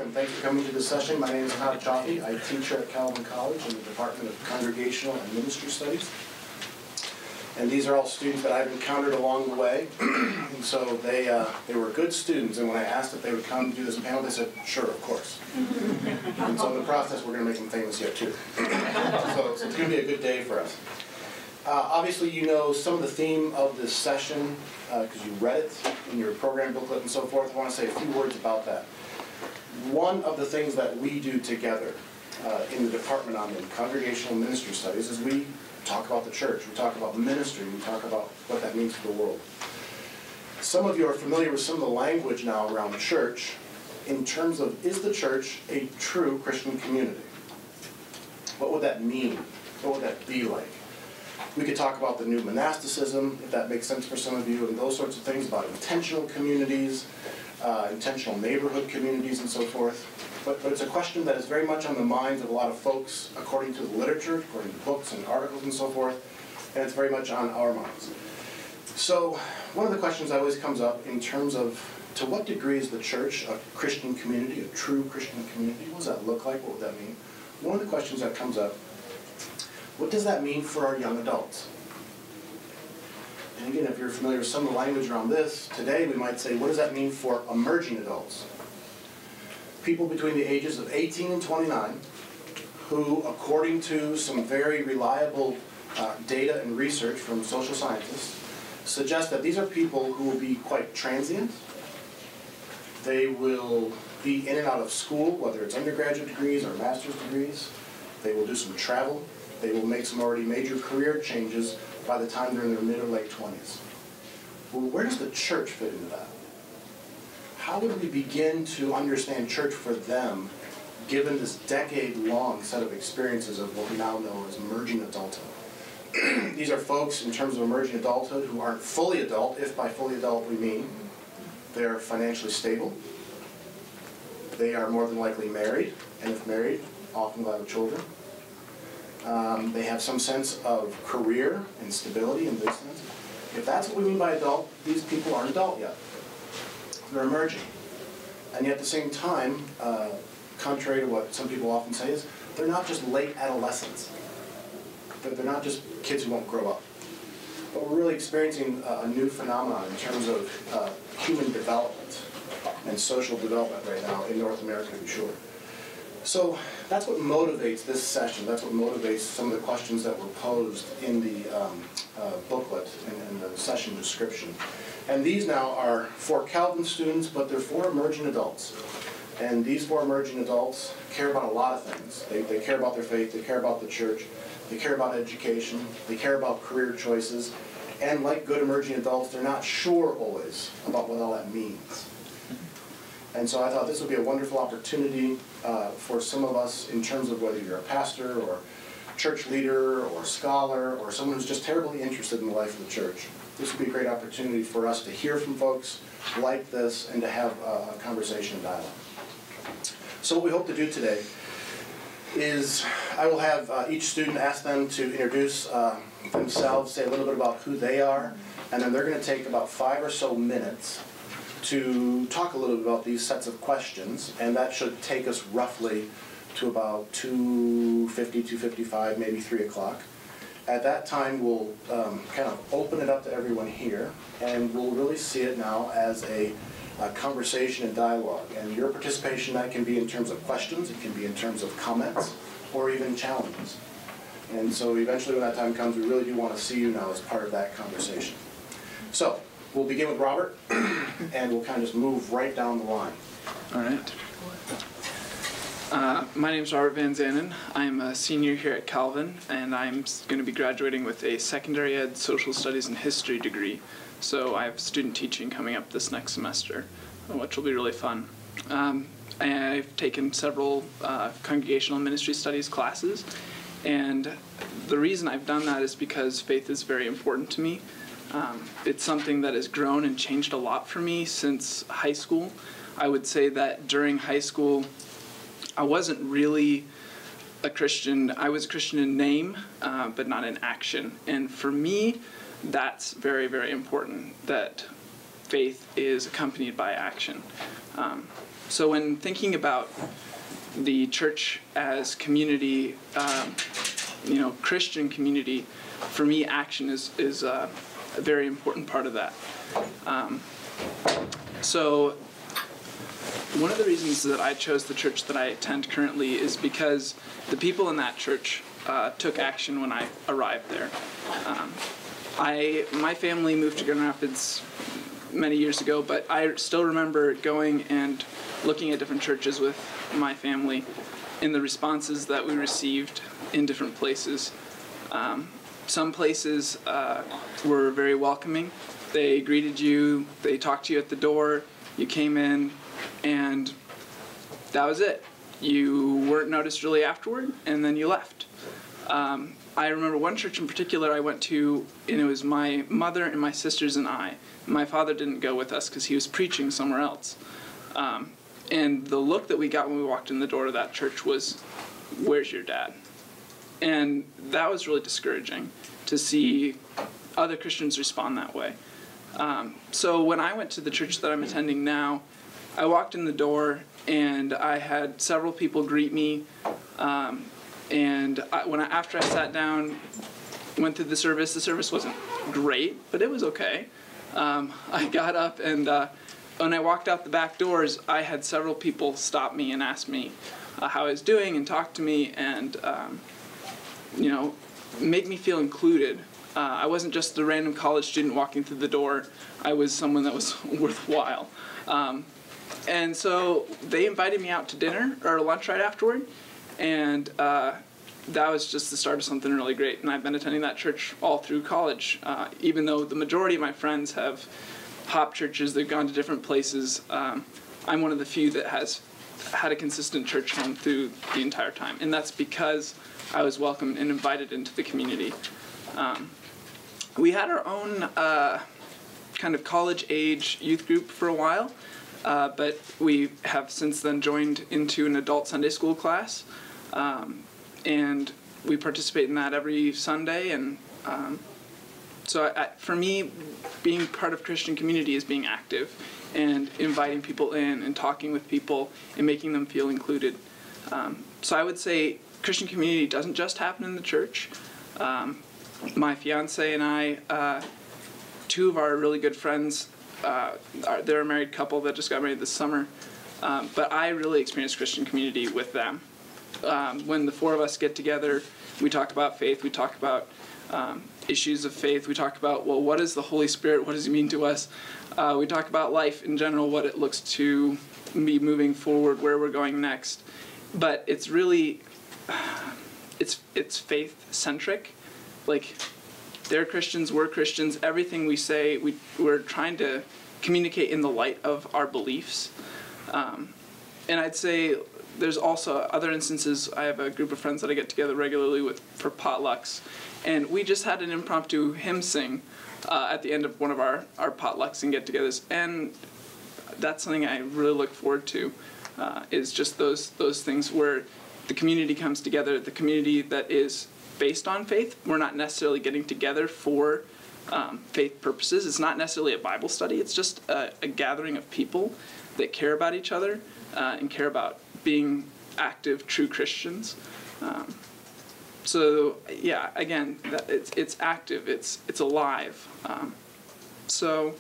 welcome. Thanks for coming to this session. My name is Todd Chaffee. I teach here at Calvin College in the Department of Congregational and Ministry Studies. And these are all students that I've encountered along the way. And so they were good students, and when I asked if they would come do this panel, they said, sure, of course. And so in the process, we're going to make them famous here, too. So it's going to be a good day for us. Obviously, you know some of the theme of this session because you read it in your program booklet and so forth. I want to say a few words about that. One of the things that we do together in the department I'm in, Congregational Ministry Studies, is we talk about the church, we talk about ministry, we talk about what that means for the world. Some of you are familiar with some of the language now around church in terms of, is the church a true Christian community? What would that mean? What would that be like? We could talk about the new monasticism, if that makes sense for some of you, and those sorts of things, about intentional communities, intentional neighborhood communities, and so forth. But it's a question that is very much on the minds of a lot of folks, according to the literature, according to books and articles and so forth, and it's very much on our minds. So one of the questions that always comes up in terms of, to what degree is the church a Christian community, a true Christian community? What does that look like? What would that mean? One of the questions that comes up, what does that mean for our young adults? And again, if you're familiar with some of the language around this, today we might say, what does that mean for emerging adults? People between the ages of 18 and 29 who, according to some very reliable data and research from social scientists, suggest that these are people who will be quite transient. They will be in and out of school, whether it's undergraduate degrees or master's degrees. They will do some travel. They will make some already major career changes by the time they're in their mid or late 20s. Well, where does the church fit into that? How would we begin to understand church for them, given this decade-long set of experiences of what we now know as emerging adulthood? These are folks, in terms of emerging adulthood, who aren't fully adult, if by fully adult we mean they are financially stable. They are more than likely married, and if married, often will have children. They have some sense of career and stability and business. If that's what we mean by adult, these people aren't adult yet. They're emerging. And yet at the same time, contrary to what some people often say, is they're not just late adolescents. They're not just kids who won't grow up. But we're really experiencing a new phenomenon in terms of human development and social development right now in North America, to be sure. So that's what motivates this session. That's what motivates some of the questions that were posed in the booklet and the session description. And these now are for Calvin students, but they're for emerging adults. And these four emerging adults care about a lot of things. They care about their faith, they care about the church, they care about education, they care about career choices, and like good emerging adults, they're not sure always about what all that means. And so I thought this would be a wonderful opportunity for some of us in terms of whether you're a pastor or church leader or scholar or someone who's just terribly interested in the life of the church. This would be a great opportunity for us to hear from folks like this and to have a conversation and dialogue. So what we hope to do today is I will have each student ask them to introduce themselves, say a little bit about who they are, and then they're going to take about 5 or so minutes to talk a little bit about these sets of questions, and that should take us roughly to about 2:50, 2:55, maybe 3 o'clock. At that time, we'll kind of open it up to everyone here, and we'll really see it now as a conversation and dialogue. And your participation, that can be in terms of questions, it can be in terms of comments, or even challenges. And so eventually when that time comes, we really do want to see you now as part of that conversation. So we'll begin with Robert, and we'll kind of just move right down the line. All right. My name is Aravind Zanon. I'm a senior here at Calvin, and I'm going to be graduating with a secondary ed social studies and history degree. So I have student teaching coming up this next semester, which will be really fun. I've taken several congregational ministry studies classes, and the reason I've done that is because faith is very important to me. It's something that has grown and changed a lot for me since high school. I would say that during high school, I wasn't really a Christian. I was a Christian in name, but not in action. And for me, that's very, very important, that faith is accompanied by action. So when thinking about the church as community, Christian community, for me, action is a very important part of that. So one of the reasons that I chose the church that I attend currently is because the people in that church took action when I arrived there. My family moved to Grand Rapids many years ago, but I still remember going and looking at different churches with my family and the responses that we received in different places. Some places were very welcoming. They greeted you, they talked to you at the door, you came in, and that was it. You weren't noticed really afterward, and then you left. I remember one church in particular I went to, and it was my mother and my sisters and I. My father didn't go with us because he was preaching somewhere else. And the look that we got when we walked in the door of that church was, "Where's your dad?" And that was really discouraging to see other Christians respond that way. So when I went to the church that I'm attending now, I walked in the door and I had several people greet me. After I sat down, went through the service wasn't great, but it was okay. I got up and when I walked out the back doors, I had several people stop me and ask me how I was doing and talk to me and, make me feel included. I wasn't just a random college student walking through the door. I was someone that was worthwhile. And so they invited me out to dinner or lunch right afterward, and that was just the start of something really great. And I've been attending that church all through college, even though the majority of my friends have hopped churches, they've gone to different places. I'm one of the few that has had a consistent church home through the entire time, and that's because I was welcomed and invited into the community. We had our own kind of college-age youth group for a while, but we have since then joined into an adult Sunday school class, and we participate in that every Sunday. And so for me, being part of Christian community is being active and inviting people in and talking with people and making them feel included. So I would say Christian community doesn't just happen in the church. My fiance and I, two of our really good friends, they're a married couple that just got married this summer, but I really experienced Christian community with them. When the four of us get together, we talk about faith, we talk about issues of faith, we talk about, well, what is the Holy Spirit, what does he mean to us? We talk about life in general, what it looks to be moving forward, where we're going next. But it's really, it's faith-centric. Like, they're Christians, we're Christians, everything we say, we're trying to communicate in the light of our beliefs. And I'd say there's also other instances. I have a group of friends that I get together regularly with for potlucks, and we just had an impromptu hymn sing at the end of one of our potlucks and get-togethers, and that's something I really look forward to, is just those things where the community comes together, the community that is based on faith. We're not necessarily getting together for faith purposes. It's not necessarily a Bible study. It's just a gathering of people that care about each other and care about being active, true Christians. So yeah, again, it's active. It's alive. So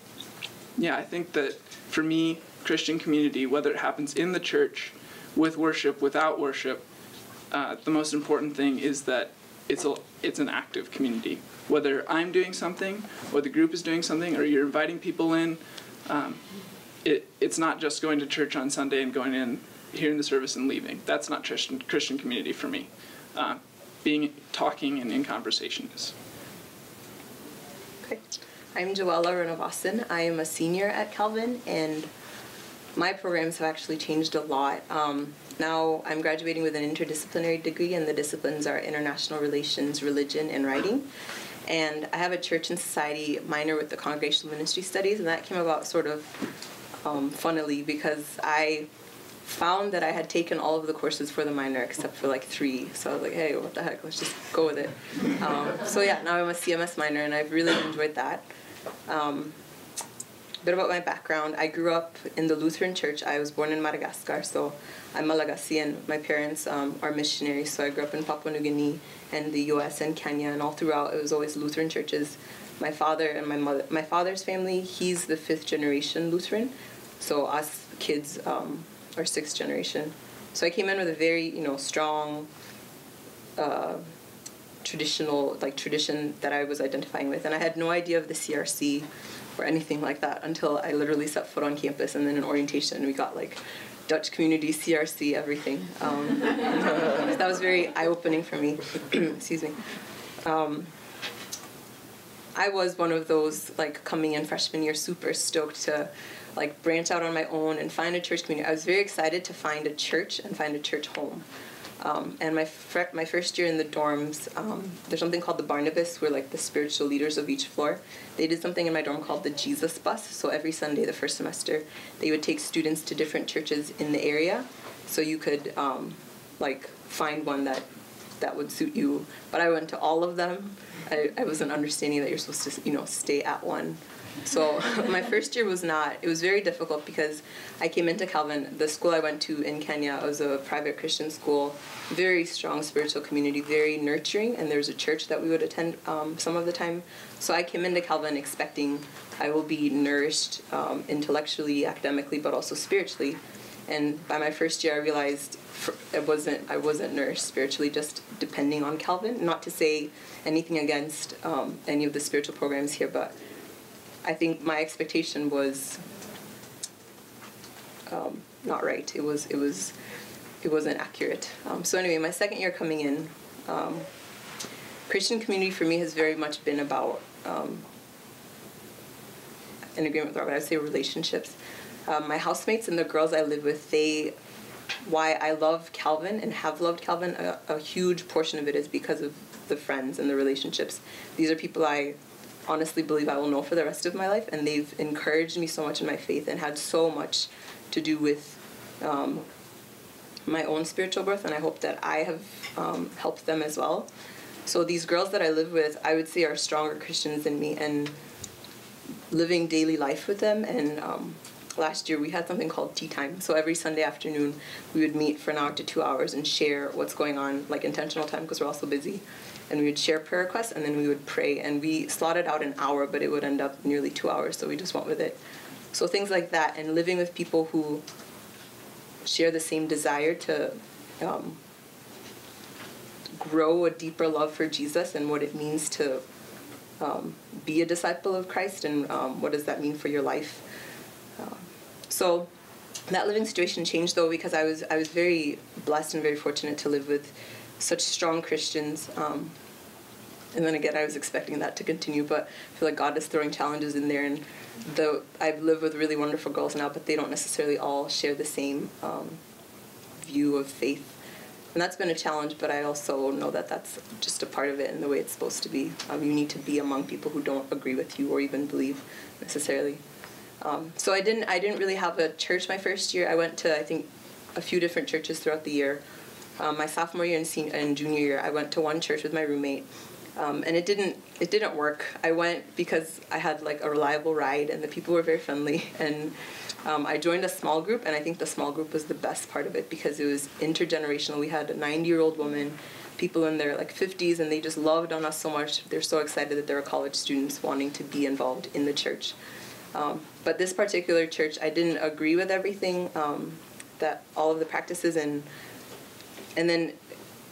yeah, I think that for me, Christian community, whether it happens in the church, with worship, without worship, the most important thing is that it's an active community. Whether I'm doing something, or the group is doing something, or you're inviting people in, it's not just going to church on Sunday and going in, hearing the service and leaving. That's not Christian community for me. Talking and in conversation is. Okay. I'm Joella Renovason. I am a senior at Calvin, and my programs have actually changed a lot. Now I'm graduating with an interdisciplinary degree, and the disciplines are international relations, religion, and writing. And I have a church and society minor with the congregational ministry studies, and that came about sort of funnily because I found that I had taken all of the courses for the minor except for like 3. So I was like, hey, what the heck, let's just go with it. So yeah, now I'm a CMS minor, and I've really enjoyed that. bit about my background. I grew up in the Lutheran Church. I was born in Madagascar, so I'm Malagasy, and my parents are missionaries. So I grew up in Papua New Guinea and the U.S. and Kenya, and all throughout it was always Lutheran churches. My father and my father's family, he's the 5th generation Lutheran, so us kids are 6th generation. So I came in with a very, strong tradition that I was identifying with, and I had no idea of the CRC or anything like that until I literally set foot on campus, and then in orientation we got like Dutch community, CRC, everything. That was very eye-opening for me. Excuse me. I was one of those, like, coming in freshman year super stoked to, like, branch out on my own and find a church community. I was very excited to find a church and find a church home. And my first year in the dorms, there's something called the Barnabas, where, like, the spiritual leaders of each floor, they did something in my dorm called the Jesus Bus. So every Sunday, the first semester, they would take students to different churches in the area, so you could, find one that would suit you. But I went to all of them. I wasn't understanding that you're supposed to, stay at one. So my first year was it was very difficult because I came into Calvin, the school I went to in Kenya. It was a private Christian school, very strong spiritual community, very nurturing, and there was a church that we would attend some of the time. So I came into Calvin expecting I will be nourished intellectually, academically, but also spiritually. And by my first year, I realized I wasn't nourished spiritually, just depending on Calvin. Not to say anything against any of the spiritual programs here, but I think my expectation was not right. It wasn't accurate. So anyway, my second year coming in, Christian community for me has very much been about, in agreement with what I would say, relationships. My housemates and the girls I live with, why I love Calvin and have loved Calvin, a huge portion of it is because of the friends and the relationships. These are people I honestly believe I will know for the rest of my life, and they've encouraged me so much in my faith and had so much to do with my own spiritual growth, and I hope that I have helped them as well. So these girls that I live with, I would say, are stronger Christians than me, and living daily life with them. And last year we had something called tea time. So every Sunday afternoon we would meet for an hour to 2 hours and share what's going on, like intentional time because we're all so busy. And we would share prayer requests, and then we would pray. And we slotted out an hour, but it would end up nearly 2 hours, so we just went with it. So things like that, and living with people who share the same desire to grow a deeper love for Jesus and what it means to be a disciple of Christ, and what does that mean for your life. So that living situation changed, though, because I was very blessed and very fortunate to live with such strong Christians. And then again, I was expecting that to continue, but I feel like God is throwing challenges in there. And I've lived with really wonderful girls now, but they don't necessarily all share the same view of faith. And that's been a challenge, but I also know that that's just a part of it and the way it's supposed to be. You need to be among people who don't agree with you or even believe necessarily. So I didn't really have a church my first year. I went to, I think, a few different churches throughout the year. My sophomore year and junior year, I went to one church with my roommate, and it didn't work. I went because I had like a reliable ride, and the people were very friendly, and I joined a small group, and I think the small group was the best part of it because it was intergenerational. We had a 90-year-old woman, people in their like 50s, and they just loved on us so much. They're so excited that they were college students wanting to be involved in the church. But this particular church, I didn't agree with everything, that all of the practices, and then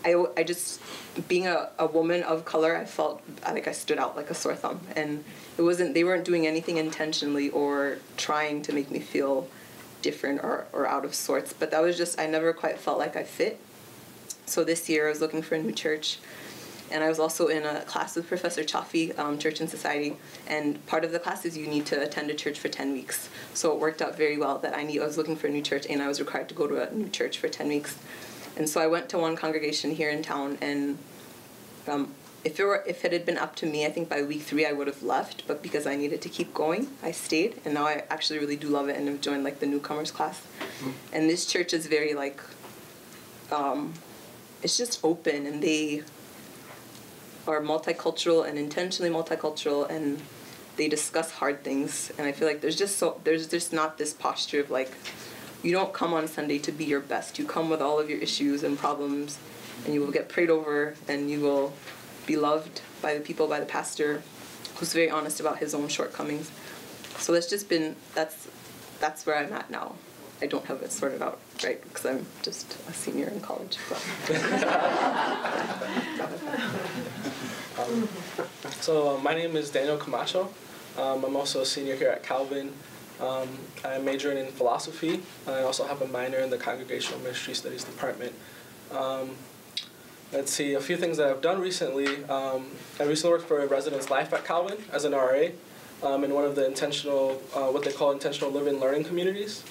I just, being a woman of color, I felt like I stood out like a sore thumb, and they weren't doing anything intentionally or trying to make me feel different or out of sorts, but that was just, I never quite felt like I fit. So this year I was looking for a new church, and I was also in a class with Professor Chaffee, Church and Society, and part of the class is you need to attend a church for 10 weeks. So it worked out very well that I was looking for a new church, and I was required to go to a new church for 10 weeks. And so I went to one congregation here in town, and if it had been up to me, I think by week 3 I would have left, but because I needed to keep going, I stayed, and now I actually really do love it and have joined like the newcomers class. And this church is very like, it's just open, and they are multicultural and intentionally multicultural, and they discuss hard things, and I feel like there's just not this posture of like, you don't come on Sunday to be your best. You come with all of your issues and problems, and you will get prayed over, and you will be loved by the people, by the pastor, who's very honest about his own shortcomings. So that's where I'm at now. I don't have it sorted out, right, because I'm just a senior in college. So my name is Daniel Camacho. I'm also a senior here at Calvin. I'm majoring in philosophy. I also have a minor in the Congregational Ministry Studies department. Let's see, a few things that I've done recently. I recently worked for a residence life at Calvin as an RA in one of the intentional, what they call intentional living learning communities.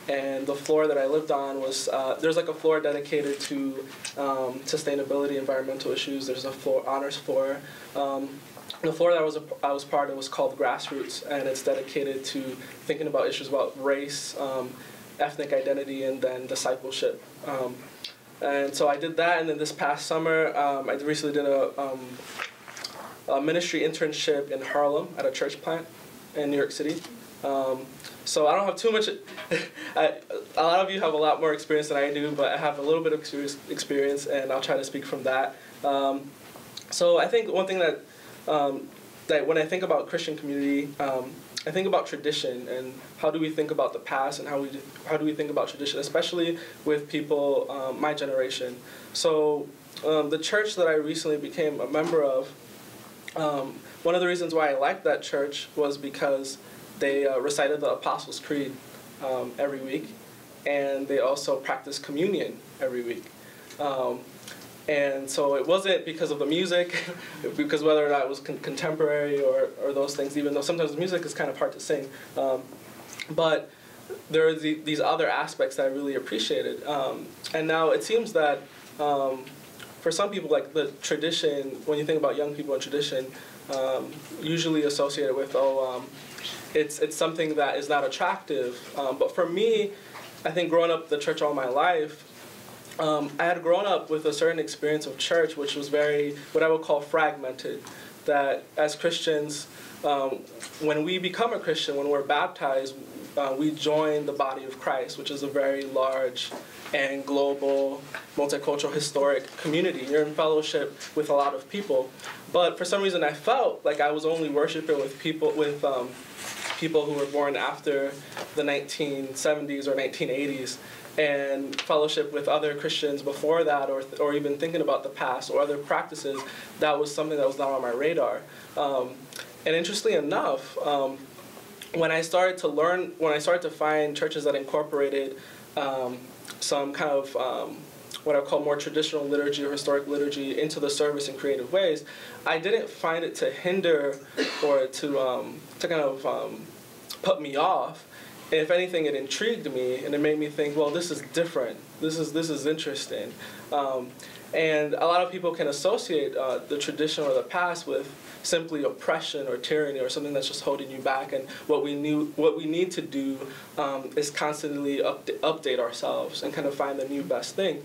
And the floor that I lived on was, there's like a floor dedicated to sustainability, environmental issues. There's a floor, honors floor. The floor that I was part of was called Grassroots, and it's dedicated to thinking about issues about race, ethnic identity, and then discipleship. And so I did that, and then this past summer, I recently did a ministry internship in Harlem at a church plant in New York City. So I don't have too much, a lot of you have a lot more experience than I do, but I have a little bit of experience, and I'll try to speak from that. So I think one thing that when I think about Christian community, I think about tradition and how do we think about the past and how do we think about tradition, especially with people my generation. So the church that I recently became a member of, one of the reasons why I liked that church was because they recited the Apostles' Creed every week, and they also practiced communion every week. And so it wasn't because of the music, because whether or not it was contemporary or those things, even though sometimes the music is kind of hard to sing. But there are these other aspects that I really appreciated. And now it seems that for some people, like the tradition, when you think about young people and tradition, usually associated with, it's something that is not attractive. But for me, I think growing up the church all my life, I had grown up with a certain experience of church, which was very, what I would call fragmented. That as Christians, when we become a Christian, when we're baptized, we join the body of Christ, which is a very large and global, multicultural, historic community. You're in fellowship with a lot of people. But for some reason, I felt like I was only worshiping with people who were born after the 1970s or 1980s, and fellowship with other Christians before that, or even thinking about the past or other practices. That was something that was not on my radar. And interestingly enough, when I started to find churches that incorporated some kind of what I call more traditional liturgy or historic liturgy into the service in creative ways, I didn't find it to hinder or to kind of put me off. And if anything, it intrigued me, and it made me think, well, this is different. This is interesting. And a lot of people can associate the tradition or the past with simply oppression or tyranny or something that's just holding you back. And what we need to do is constantly update ourselves and kind of find the new best thing.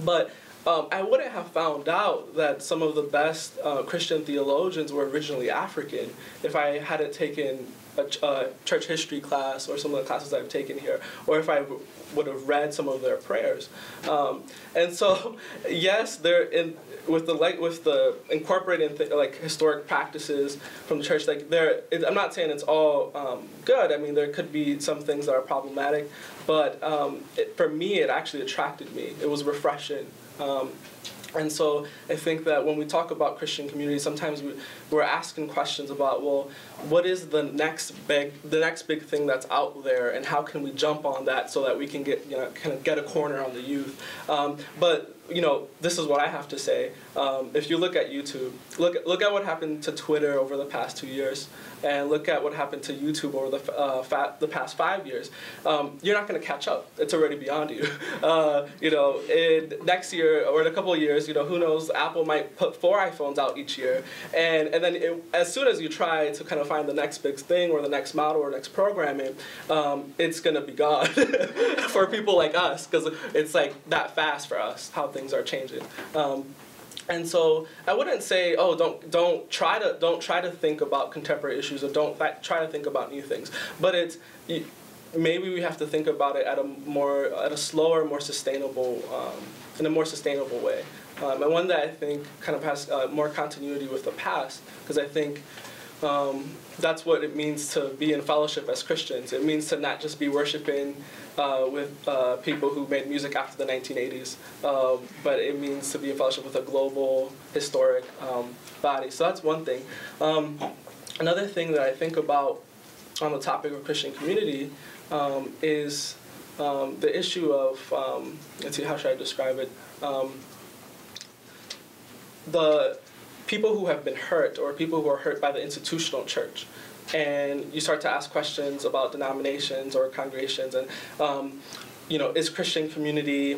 But I wouldn't have found out that some of the best Christian theologians were originally African if I hadn't taken a church history class or some of the classes I've taken here, or if I would have read some of their prayers. And so, yes, with the incorporating like historic practices from the church, like I'm not saying it's all good. I mean, there could be some things that are problematic, but for me, it actually attracted me. It was refreshing. And so I think that when we talk about Christian community, sometimes we're asking questions about, well, what is the next big thing that's out there, and how can we jump on that so that we can get a corner on the youth? But this is what I have to say. If you look at YouTube, look at what happened to Twitter over the past 2 years, and look at what happened to YouTube over the past 5 years. You're not going to catch up. It's already beyond you. In next year or in a couple of years, who knows? Apple might put 4 iPhones out each year, and then as soon as you try to kind of find the next big thing or the next model or next programming, it's going to be gone for people like us, because it's like that fast for us how things are changing. And so I wouldn't say, oh, don't try to think about contemporary issues, or don't try to think about new things. But it's maybe we have to think about it at a slower, more sustainable, in a more sustainable way, and one that I think kind of has more continuity with the past, because I think that's what it means to be in fellowship as Christians. It means to not just be worshiping with people who made music after the 1980s, but it means to be in fellowship with a global, historic body. So that's one thing. Another thing that I think about on the topic of Christian community is the issue of, let's see, how should I describe it? The people who have been hurt, or people who are hurt by the institutional church. And you start to ask questions about denominations or congregations, and is Christian community,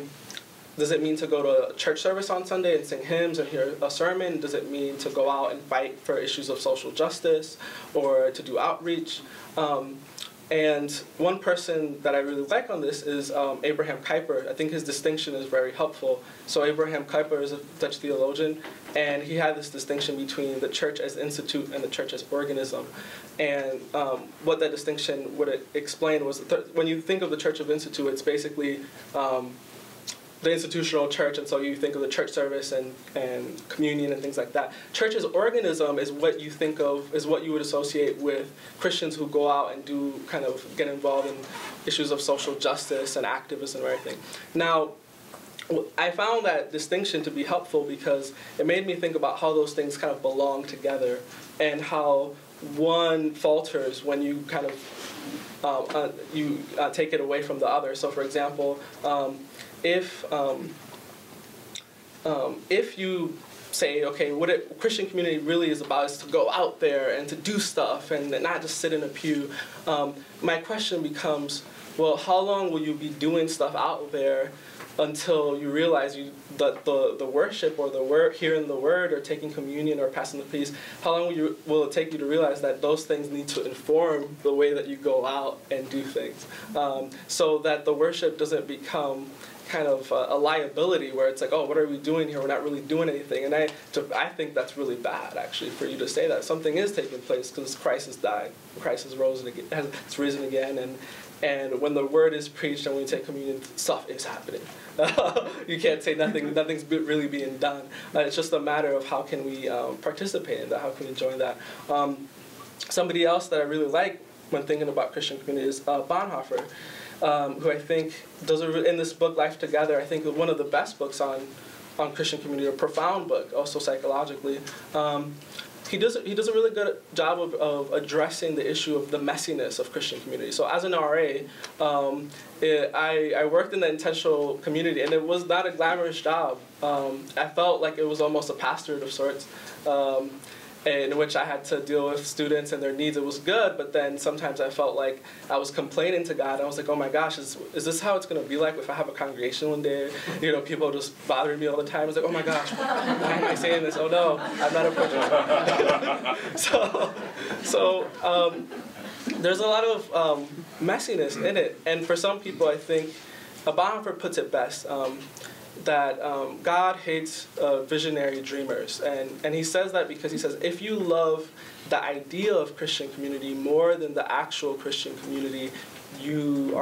does it mean to go to a church service on Sunday and sing hymns and hear a sermon? Does it mean to go out and fight for issues of social justice, or to do outreach? And one person that I really like on this is Abraham Kuyper. I think his distinction is very helpful. So Abraham Kuyper is a Dutch theologian, and he had this distinction between the church as institute and the church as organism. And what that distinction would explain was when you think of the church of institute, it's basically the institutional church, and so you think of the church service and communion and things like that. Church as organism is what you think of, is what you would associate with Christians who go out and do kind of get involved in issues of social justice and activism and everything. Now, I found that distinction to be helpful because it made me think about how those things kind of belong together, and how one falters when you kind of take it away from the other. So, for example, if you say, okay, what Christian community really is about is to go out there and to do stuff and not just sit in a pew, my question becomes, well, how long will you be doing stuff out there until you realize that the worship or the hearing the word or taking communion or passing the peace, how long will it take you to realize that those things need to inform the way that you go out and do things, so that the worship doesn't become kind of a liability where it's like, oh, what are we doing here? We're not really doing anything. And I think that's really bad, actually, for you to say that. Something is taking place because Christ has died. Christ has risen again. And when the word is preached and when you take communion, stuff is happening. You can't say nothing's really being done. It's just a matter of how can we participate in that, how can we join that. Somebody else that I really like when thinking about Christian community is Bonhoeffer, who I think does in this book, Life Together, I think one of the best books on Christian community, a profound book, also psychologically. He does a really good job of addressing the issue of the messiness of Christian community. So as an RA, I worked in the intentional community, and it was not a glamorous job. I felt like it was almost a pastorate of sorts, in which I had to deal with students and their needs. It was good, but then sometimes I felt like I was complaining to God. I was like, oh my gosh, is this how it's going to be like if I have a congregation one day? People just bothering me all the time. I was like, oh my gosh, why am I saying this? Oh no, I'm not approaching. So there's a lot of messiness in it. And for some people, I think, Bonhoeffer puts it best, that God hates visionary dreamers. And he says that because he says, if you love the idea of Christian community more than the actual Christian community, you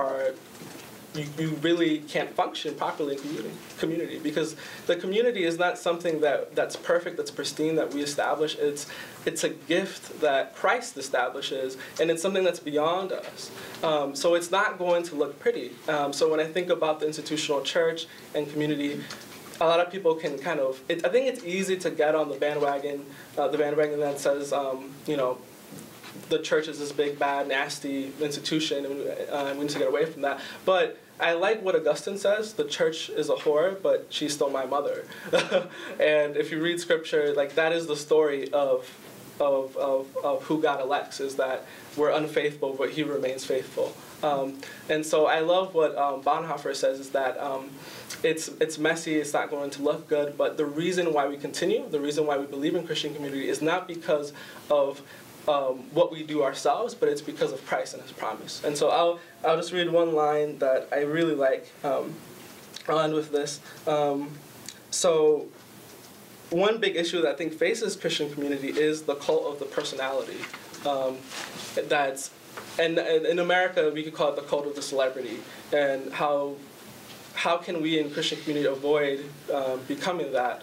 really can't function properly in community, because the community is not something that's perfect, that's pristine, that we establish. It's a gift that Christ establishes, and it's something that's beyond us. So it's not going to look pretty. So when I think about the institutional church and community, a lot of people can kind of, I think it's easy to get on the bandwagon that says, the church is this big, bad, nasty institution, and we need to get away from that. But I like what Augustine says: the church is a whore, but she's still my mother. And if you read scripture, like, that is the story of who God elects, is that we're unfaithful, but he remains faithful. And so I love what Bonhoeffer says, is that it's messy, it's not going to look good, but the reason why we continue, the reason why we believe in Christian community is not because of what we do ourselves, but it's because of Christ and his promise. And so I'll just read one line that I really like. I'll end with this. So one big issue that I think faces Christian community is the cult of the personality. And in America, we could call it the cult of the celebrity. And how can we in Christian community avoid becoming that?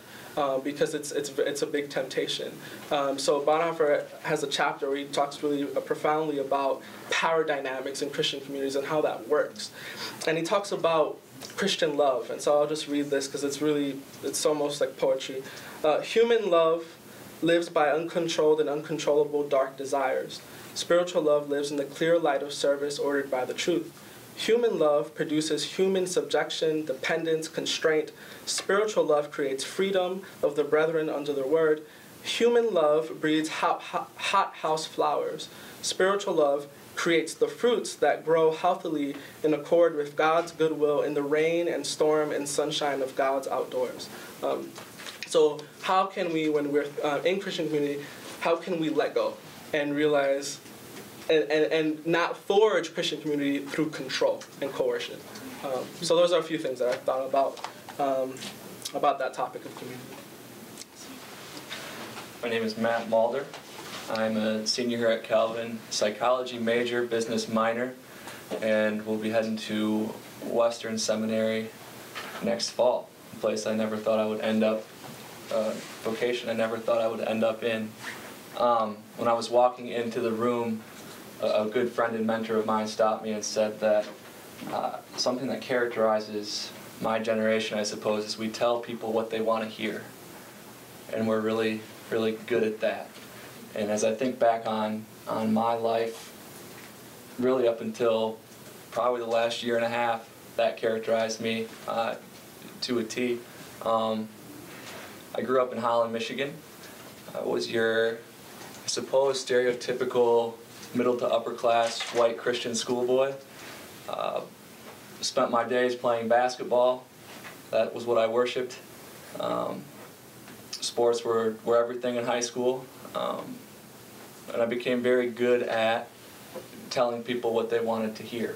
Because it's a big temptation. So Bonhoeffer has a chapter where he talks really profoundly about power dynamics in Christian communities and how that works. And he talks about Christian love. And so I'll just read this because it's almost like poetry. Human love lives by uncontrolled and uncontrollable dark desires. Spiritual love lives in the clear light of service ordered by the truth. Human love produces human subjection, dependence, constraint. Spiritual love creates freedom of the brethren under the word. Human love breeds hot house flowers. Spiritual love creates the fruits that grow healthily in accord with God's goodwill in the rain and storm and sunshine of God's outdoors. So how can we, when we're in Christian community, how can we let go and realize and not forge Christian community through control and coercion? So those are a few things that I thought about that topic of community. My name is Matt Mulder. I'm a senior here at Calvin, psychology major, business minor, and we'll be heading to Western Seminary next fall, a place I never thought I would end up, vocation I never thought I would end up in. When I was walking into the room, a good friend and mentor of mine stopped me and said that something that characterizes my generation, I suppose, is we tell people what they want to hear. And we're really, really good at that. And as I think back on my life, really up until probably the last year and a half, that characterized me to a T. I grew up in Holland, Michigan. I was your, I suppose, stereotypical middle to upper class white Christian schoolboy. Spent my days playing basketball. That was what I worshipped. Sports were everything in high school. And I became very good at telling people what they wanted to hear.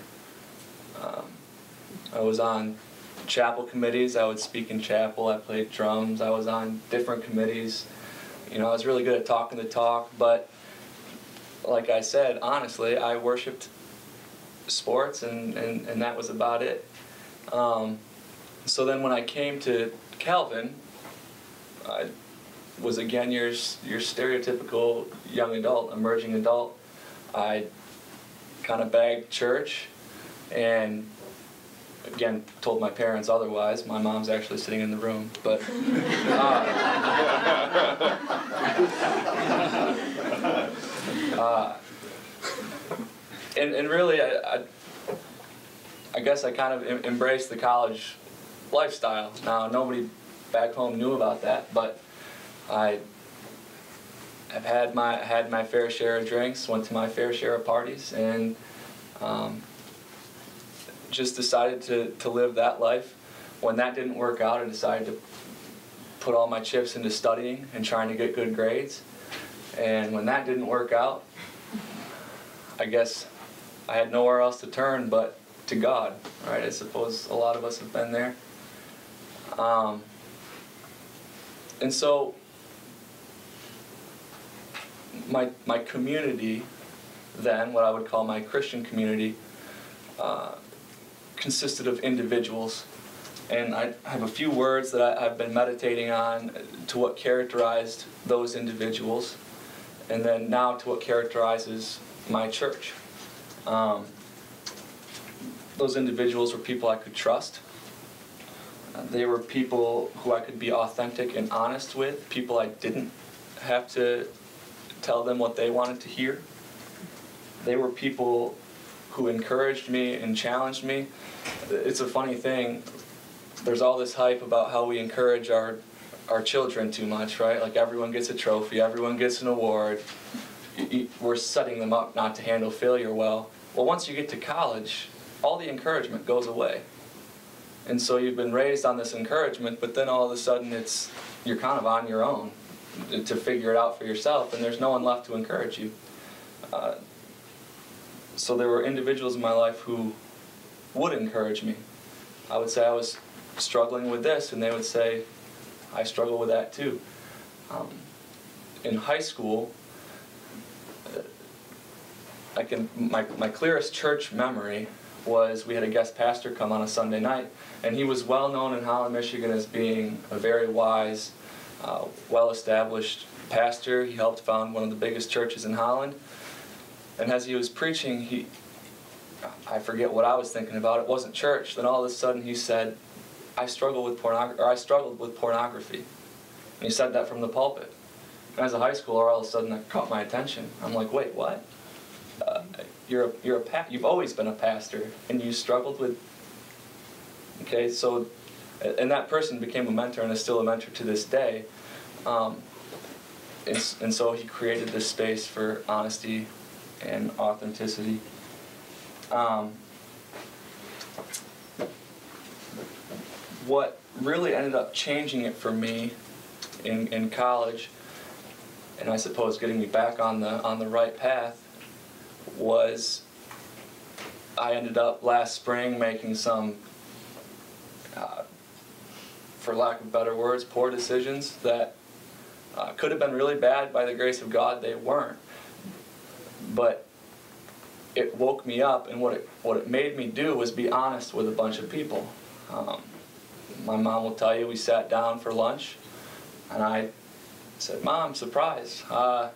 I was on chapel committees. I would speak in chapel. I played drums. I was on different committees. You know, I was really good at talking the talk, but like I said, honestly, I worshipped sports, and that was about it. So then when I came to Calvin, I was again your stereotypical young adult, emerging adult. I kind of bagged church, and again told my parents otherwise. My mom's actually sitting in the room, but and really I guess I kind of embraced the college lifestyle. Now nobody back home knew about that, but I have had my fair share of drinks, went to my fair share of parties, and just decided to live that life. When that didn't work out, I decided to put all my chips into studying and trying to get good grades. And when that didn't work out, I guess I had nowhere else to turn but to God, right? I suppose a lot of us have been there. And so my community then, what I would call my Christian community, consisted of individuals. And I have a few words that I've been meditating on to what characterized those individuals, and then now to what characterizes my church. Those individuals were people I could trust. They were people who I could be authentic and honest with, people I didn't have to tell them what they wanted to hear. They were people who encouraged me and challenged me. It's a funny thing. There's all this hype about how we encourage our children too much, right? Like everyone gets a trophy, everyone gets an award. We're setting them up not to handle failure well. Well, once you get to college, all the encouragement goes away. And so you've been raised on this encouragement, but then all of a sudden you're kind of on your own to figure it out for yourself, and there's no one left to encourage you. So there were individuals in my life who would encourage me. I would say I was struggling with this, and they would say, I struggle with that too. In high school, my clearest church memory was we had a guest pastor come on a Sunday night, and he was well known in Holland, Michigan as being a very wise, well-established pastor. He helped found one of the biggest churches in Holland. And as he was preaching, I forget what I was thinking about. It wasn't church. Then all of a sudden he said, I struggled with pornography. And he said that from the pulpit. And as a high schooler, all of a sudden that caught my attention. I'm like, wait, what? You've always been a pastor, and you struggled with. Okay, so, and that person became a mentor and is still a mentor to this day. And so he created this space for honesty and authenticity. What really ended up changing it for me in college, and I suppose getting me back on the right path, was I ended up last spring making some, for lack of better words, poor decisions that could have been really bad. By the grace of God, they weren't. But it woke me up, and what it made me do was be honest with a bunch of people. My mom will tell you, we sat down for lunch, and I said, Mom, surprise. I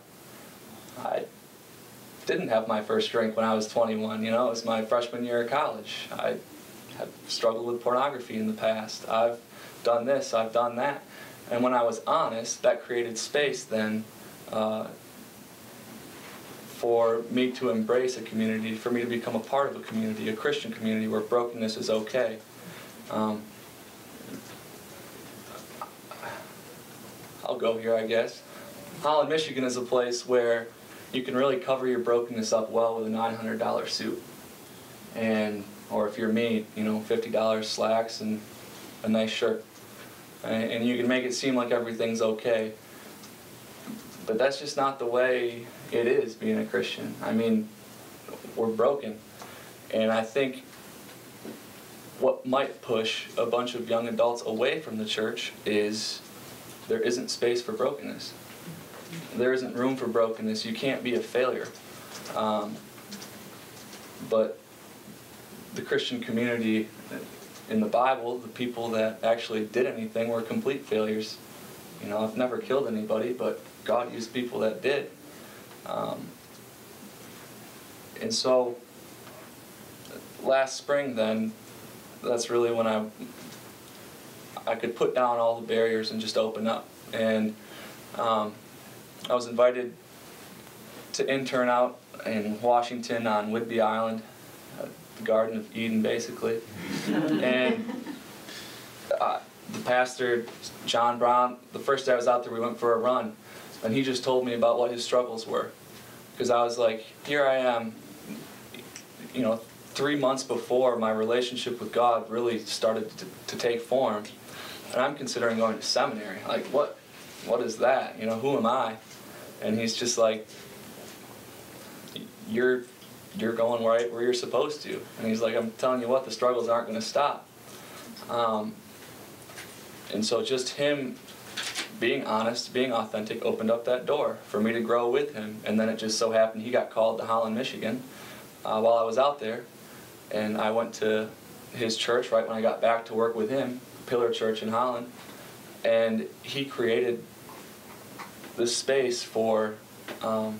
didn't have my first drink when I was 21. You know, it was my freshman year of college. I have struggled with pornography in the past. I've done this, I've done that. And when I was honest, that created space then for me to embrace a community, for me to become a part of a community, a Christian community where brokenness is okay. I'll go here, I guess. Holland, Michigan is a place where you can really cover your brokenness up well with a $900 suit. Or if you're me, you know, $50 slacks and a nice shirt. And you can make it seem like everything's okay. But that's just not the way it is being a Christian. I mean, we're broken. And I think what might push a bunch of young adults away from the church is there isn't space for brokenness. There isn't room for brokenness. You can't be a failure. But the Christian community in the Bible, the people that actually did anything were complete failures. You know, I've never killed anybody, but God used people that did. And so last spring then, that's really when I could put down all the barriers and just open up. And I was invited to intern out in Washington on Whidbey Island, the Garden of Eden, basically. And the pastor, John Brown, the first day I was out there, we went for a run, and he just told me about what his struggles were. Because I was like, here I am, you know, 3 months before my relationship with God really started to take form, and I'm considering going to seminary. Like, what is that? You know, who am I? And he's just like, you're going right where you're supposed to. And he's like, I'm telling you what, the struggles aren't going to stop. And so just him being honest, being authentic, opened up that door for me to grow with him. And then it just so happened he got called to Holland, Michigan while I was out there. And I went to his church right when I got back to work with him, Pillar Church in Holland. And he created this space for a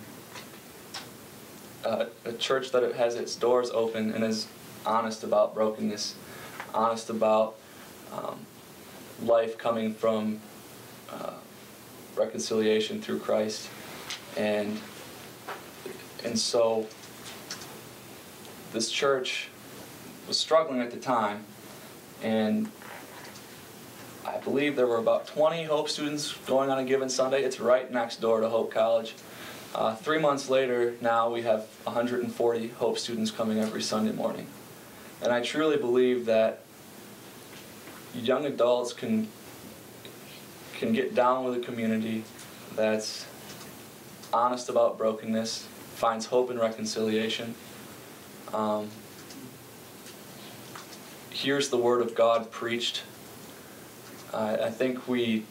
church that has its doors open and is honest about brokenness, honest about life coming from reconciliation through Christ. And so this church was struggling at the time, and I believe there were about 20 Hope students going on a given Sunday. It's right next door to Hope College. 3 months later, now we have 140 Hope students coming every Sunday morning. And I truly believe that young adults can get down with a community that's honest about brokenness, finds hope in reconciliation, hears the Word of God preached. I think we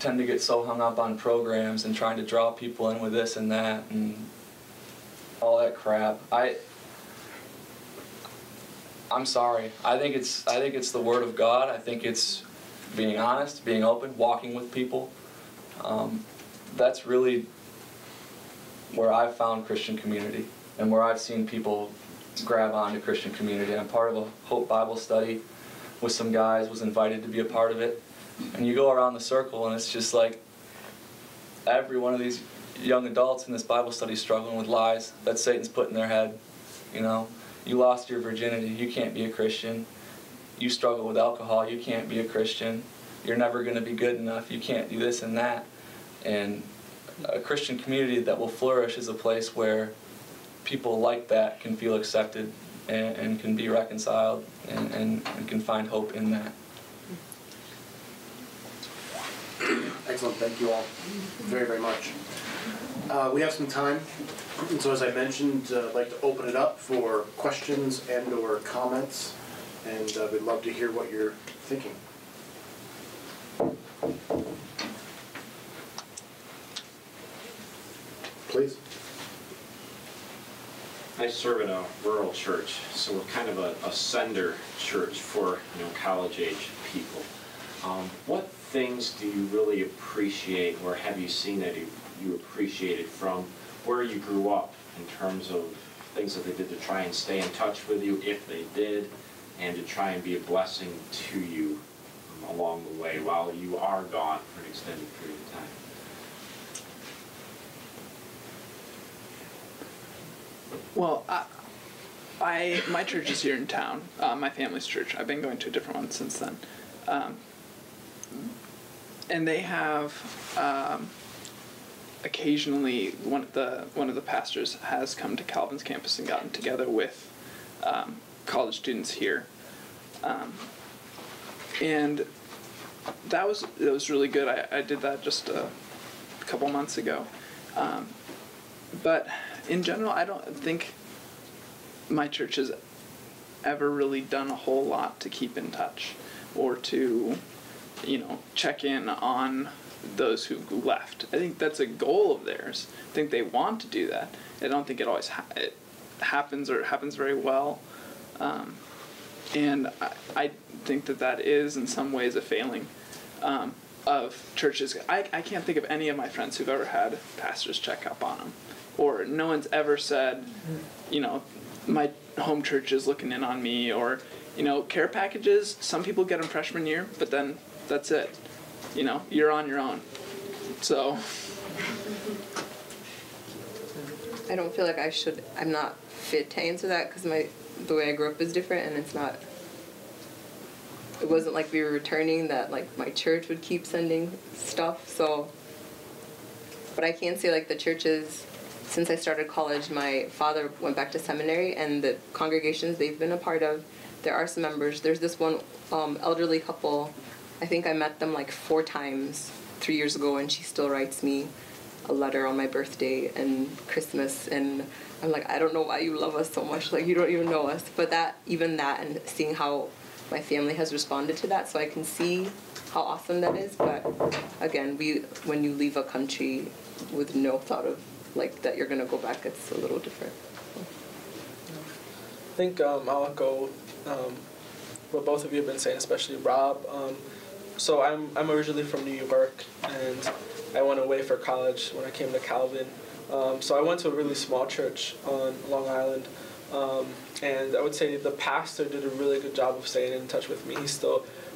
tend to get so hung up on programs and trying to draw people in with this and that and all that crap. I'm sorry. I think it's the Word of God. I think it's being honest, being open, walking with people. That's really where I've found Christian community and where I've seen people grab onto Christian community. I'm part of a Hope Bible study with some guys, was invited to be a part of it. And you go around the circle and it's just like every one of these young adults in this Bible study struggling with lies that Satan's put in their head. You know, you lost your virginity, you can't be a Christian. You struggle with alcohol, you can't be a Christian. You're never going to be good enough, you can't do this and that. And a Christian community that will flourish is a place where people like that can feel accepted and can be reconciled and can find hope in that. Excellent, thank you all very, very much. We have some time, and so as I mentioned, I'd like to open it up for questions and or comments, and we'd love to hear what you're thinking. Please. I serve in a rural church, so we're kind of a sender church for college-age people. What things do you really appreciate, or have you seen that you appreciated from where you grew up in terms of things that they did to try and stay in touch with you, if they did, and to try and be a blessing to you along the way while you are gone for an extended period of time? Well, my church is here in town. My family's church. I've been going to a different one since then, and they have occasionally one of the pastors has come to Calvin's campus and gotten together with college students here, and that was really good. I did that just a couple months ago, but in general, I don't think my church has ever really done a whole lot to keep in touch or to, check in on those who left. I think that's a goal of theirs. I think they want to do that. I don't think it always it happens or it happens very well. And I think that is in some ways a failing of churches. I can't think of any of my friends who've ever had pastors check up on them. Or no one's ever said, my home church is looking in on me, or, care packages, some people get them freshman year, but then that's it. You're on your own. So. I don't feel like I'm not fit to answer that because the way I grew up is different, and it wasn't like we were returning that, like, my church would keep sending stuff, so. But I can say, like, the churches, since I started college, my father went back to seminary, and the congregations they've been a part of, there are some members. There's this one elderly couple. I think I met them like 4 times 3 years ago, and she still writes me a letter on my birthday and Christmas, and I'm like, I don't know why you love us so much. Like, you don't even know us. But even that, and seeing how my family has responded to that, so I can see how awesome that is. But again, when you leave a country with no thought of like that you're gonna go back, it's a little different. I think I'll echo what both of you have been saying, especially Rob. So I'm originally from New York, and I went away for college when I came to Calvin. So I went to a really small church on Long Island, and I would say the pastor did a really good job of staying in touch with me.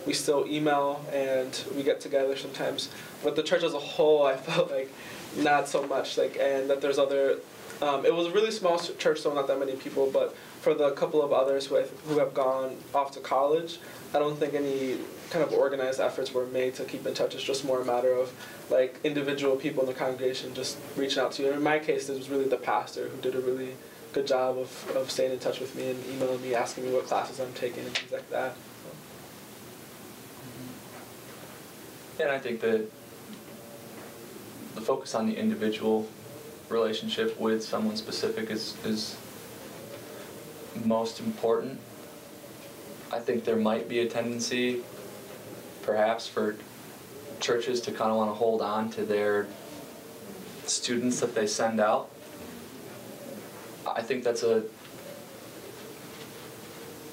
We still email and we get together sometimes. But the church as a whole, I felt like not so much. And that there's other. It was a really small church, so not that many people. But for the couple of others who have gone off to college, I don't think any kind of organized efforts were made to keep in touch. It's just more a matter of like individual people in the congregation just reaching out to you. And in my case, it was really the pastor who did a really good job of staying in touch with me and emailing me, asking me what classes I'm taking and things like that. And I think that the focus on the individual relationship with someone specific is most important. I think there might be a tendency, perhaps, for churches to kind of want to hold on to their students that they send out. I think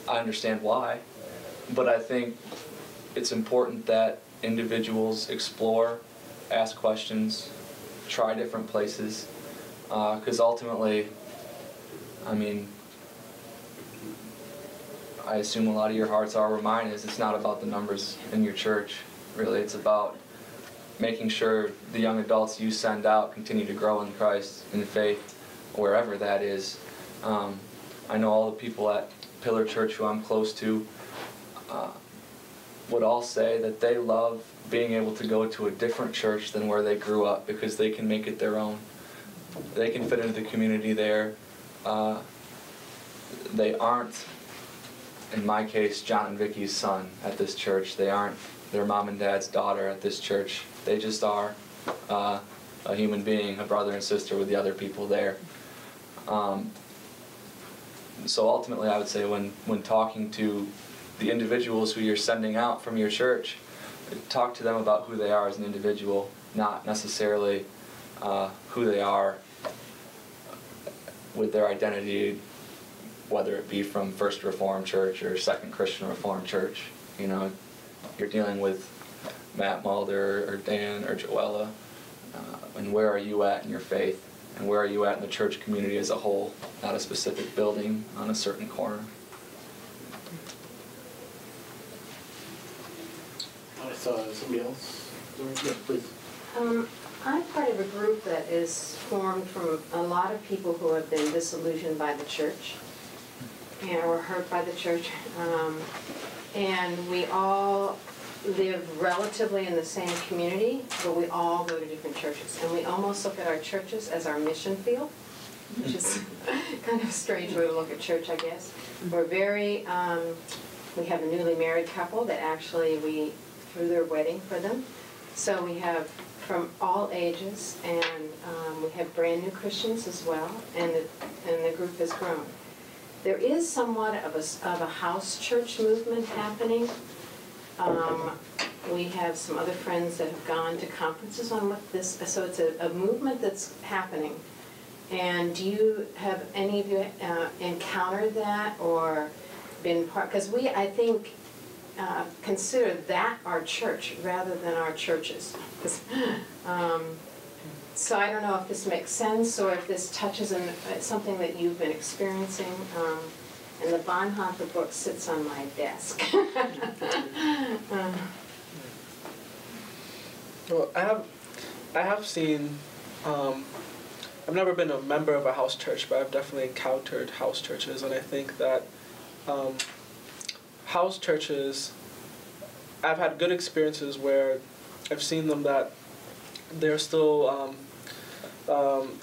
I understand why, but I think it's important that individuals explore, ask questions, try different places, because ultimately, I mean, I assume a lot of your hearts are where mine is. It's not about the numbers in your church, really. It's about making sure the young adults you send out continue to grow in Christ, in faith, wherever that is. I know all the people at Pillar Church who I'm close to would all say that they love being able to go to a different church than where they grew up because they can make it their own. They can fit into the community there. They aren't, in my case, John and Vicky's son at this church. They aren't their mom and dad's daughter at this church. They just are a human being, a brother and sister with the other people there. So ultimately, I would say when talking to the individuals who you're sending out from your church, talk to them about who they are as an individual, not necessarily who they are with their identity, whether it be from First Reformed Church or Second Christian Reformed Church. You know, you're dealing with Matt Mulder or Dan or Joella, and where are you at in your faith? And where are you at in the church community as a whole, not a specific building on a certain corner? I saw somebody else. Yeah, please. I'm part of a group that is formed from a lot of people who have been disillusioned by the church and were hurt by the church. And we all live relatively in the same community, but we all go to different churches. And we almost look at our churches as our mission field, which is kind of a strange way to look at church, I guess. We're very, we have a newly married couple that actually we threw their wedding for them. So we have from all ages, and we have brand new Christians as well, and the group has grown. There is somewhat of a house church movement happening. We have some other friends that have gone to conferences on what this, so it's a movement that's happening. And do you have any of you encountered that or been part, because we, I think, consider that our church rather than our churches. So I don't know if this makes sense or if this touches on something that you've been experiencing. And the Bonhoeffer book sits on my desk. Well, I have seen, I've never been a member of a house church, but I've definitely encountered house churches, and I think that house churches, I've had good experiences where I've seen them that they're still,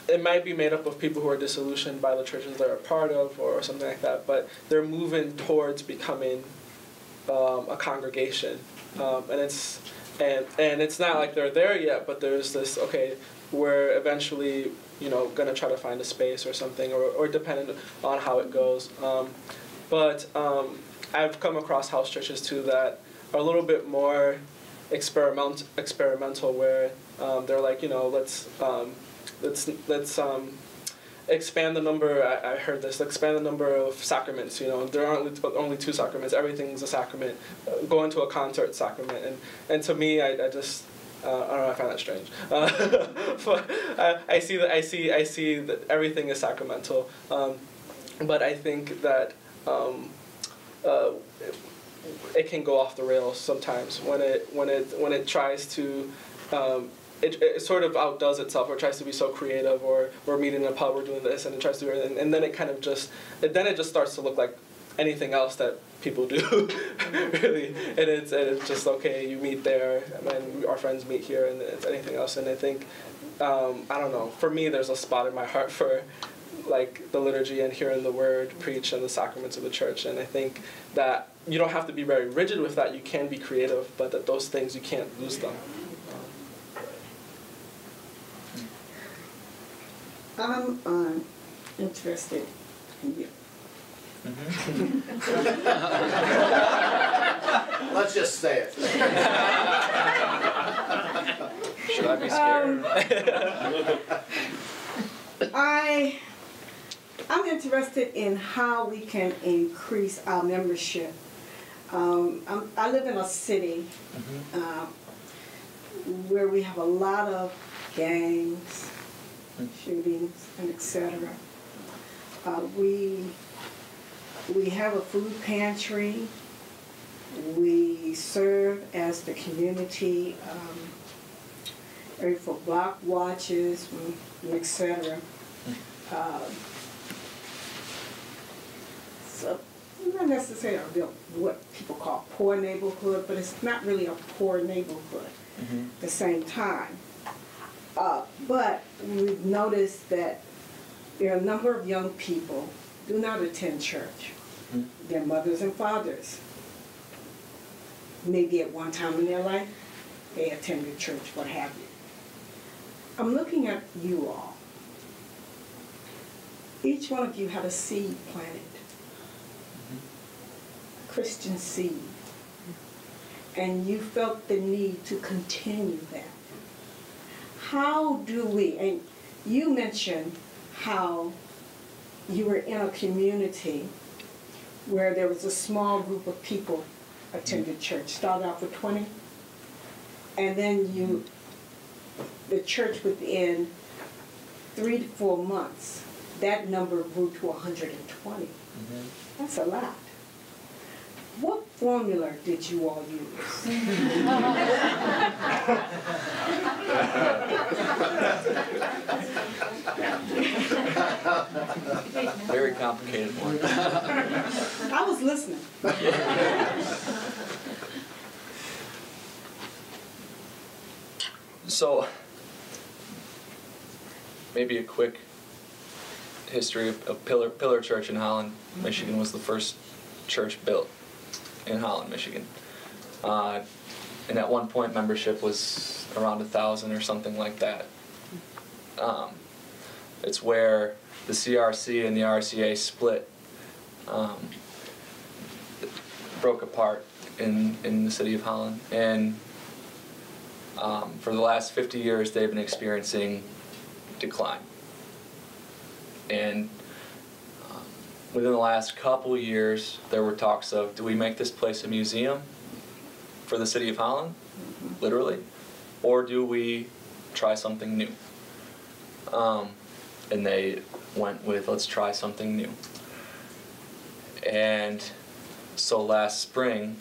it might be made up of people who are disillusioned by the churches they're a part of or something like that, but they're moving towards becoming a congregation. And it's not like they're there yet, but there's this, okay, we're eventually, going to try to find a space or something, or depending on how it goes. But I've come across house churches too that are a little bit more experimental, where they're like, let's expand the number. I heard this. Expand the number of sacraments. There aren't only 2 sacraments. Everything's a sacrament. Going to a concert sacrament, and to me, I just I don't know. I find that strange. But I see that everything is sacramental. But I think that it can go off the rails sometimes when it tries to. It sort of outdoes itself, or tries to be so creative, or we're meeting in a pub, we're doing this, and it tries to do everything, and then it kind of just starts to look like anything else that people do, really, and it's just, okay, you meet there, and our friends meet here, and it's anything else, and I think, I don't know, for me, there's a spot in my heart for, like, the liturgy and hearing the word preached and the sacraments of the church, and I think that you don't have to be very rigid with that, you can be creative, but that those things, you can't lose them. I'm interested in you. Let's just say it. Don't be scared. I'm interested in how we can increase our membership. I live in a city where we have a lot of gangs, shootings, and etc. We have a food pantry. We serve as the community area for block watches, etc. So not necessarily what people call poor neighborhood, but it's not really a poor neighborhood at the same time. But we've noticed that there are a number of young people do not attend church. Their mothers and fathers, maybe at one time in their life, they attended church, what have you. I'm looking at you all. Each one of you had a seed planted, a Christian seed, and you felt the need to continue that. How do we, and you mentioned how you were in a community where there was a small group of people attended church, started out with 20, and then the church within 3 to 4 months, that number grew to 120. That's a lot. What formula did you all use? Very complicated one. I was listening. So, maybe a quick history of Pillar Church in Holland, Michigan was the first church built in Holland, Michigan. And at one point membership was around 1,000 or something like that. It's where the CRC and the RCA split, broke apart in the city of Holland. And for the last 50 years they've been experiencing decline. And within the last couple years, there were talks of, do we make this place a museum for the city of Holland, literally, or do we try something new? And they went with, let's try something new. And so last spring,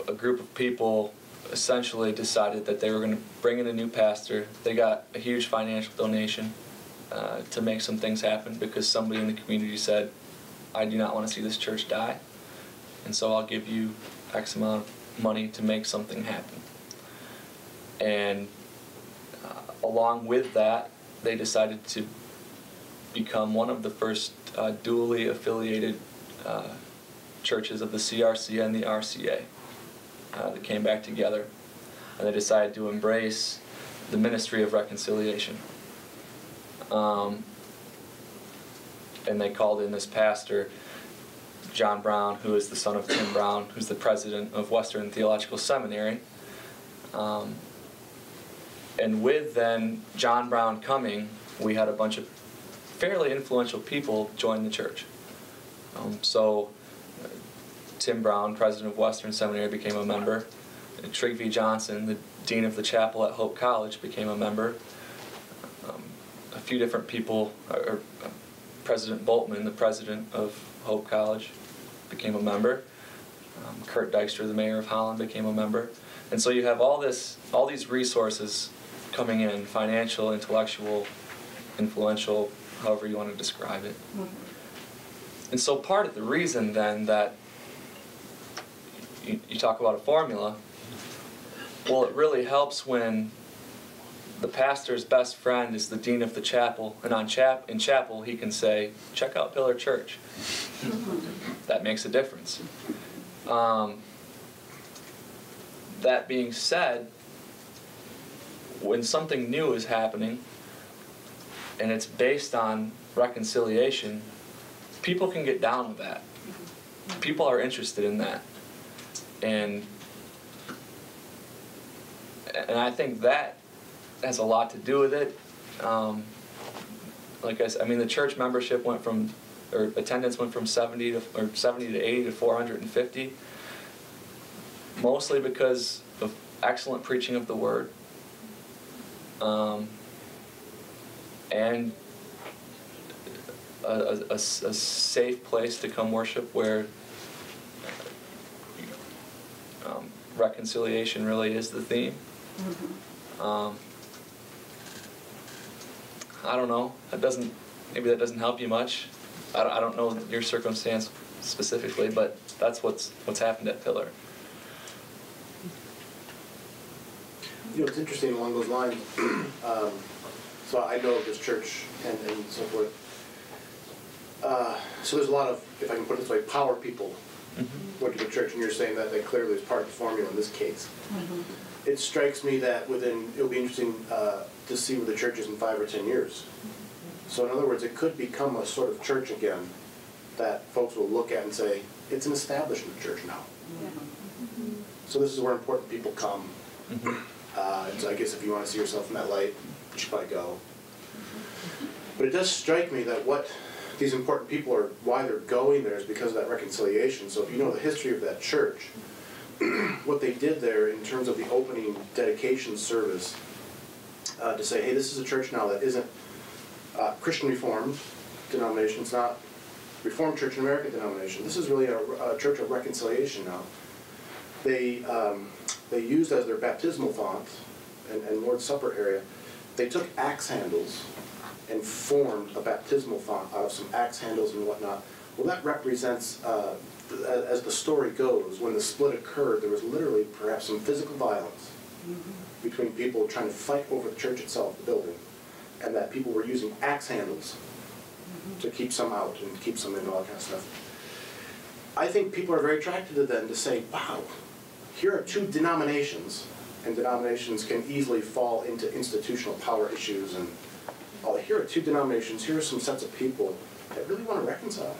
a group of people essentially decided that they were going to bring in a new pastor. They got a huge financial donation to make some things happen because somebody in the community said, I do not want to see this church die, and so I'll give you X amount of money to make something happen. And along with that, they decided to become one of the first dually affiliated churches of the CRC and the RCA that came back together, and they decided to embrace the ministry of reconciliation. And they called in this pastor, John Brown, who is the son of Tim Brown, who's the president of Western Theological Seminary. And with then John Brown coming, we had a bunch of fairly influential people join the church. So Tim Brown, president of Western Seminary, became a member. Trigvi Johnson, the dean of the chapel at Hope College, became a member. A few different people, President Boltman, the president of Hope College, became a member. Kurt Dykstra, the mayor of Holland, became a member. And so you have all these resources coming in, financial, intellectual, influential, however you want to describe it. And so part of the reason then that you talk about a formula, well, it really helps when the pastor's best friend is the dean of the chapel, and in chapel he can say, check out Pillar Church. That makes a difference. That being said, when something new is happening and it's based on reconciliation, people can get down with that. People are interested in that. And and I think that has a lot to do with it. Like I said, I mean, the church membership went from, or attendance went from 70 to 80 to 450, mostly because of excellent preaching of the word, and a safe place to come worship where reconciliation really is the theme. I don't know. Maybe that doesn't help you much. I don't know your circumstance specifically, but that's what's happened at Pillar. You know, it's interesting along those lines. So I know of this church and so forth. So there's a lot of, if I can put it this way, power people went to the church, and you're saying that they clearly is part of the formula in this case. It strikes me that it'll be interesting to see where the church is in 5 or 10 years. So in other words, it could become a sort of church again that folks will look at and say, it's an establishment church now. So this is where important people come. So I guess if you want to see yourself in that light, you should probably go. But it does strike me that what these important people are, why they're going there is because of that reconciliation. So if you know the history of that church, what they did there in terms of the opening dedication service, to say, hey, this is a church now that isn't Christian Reformed denomination, it's not Reformed Church in America denomination. This is really a church of reconciliation now. They used as their baptismal font and Lord's Supper area, they took axe handles and formed a baptismal font out of some axe handles and whatnot. Well, that represents, as the story goes, when the split occurred, there was literally perhaps some physical violence between people trying to fight over the church itself, the building, and that people were using axe handles to keep some out and keep some in, all that kind of stuff. I think people are very attracted to them to say, wow, here are two denominations, and denominations can easily fall into institutional power issues, and here are two denominations, here are some sets of people that really want to reconcile,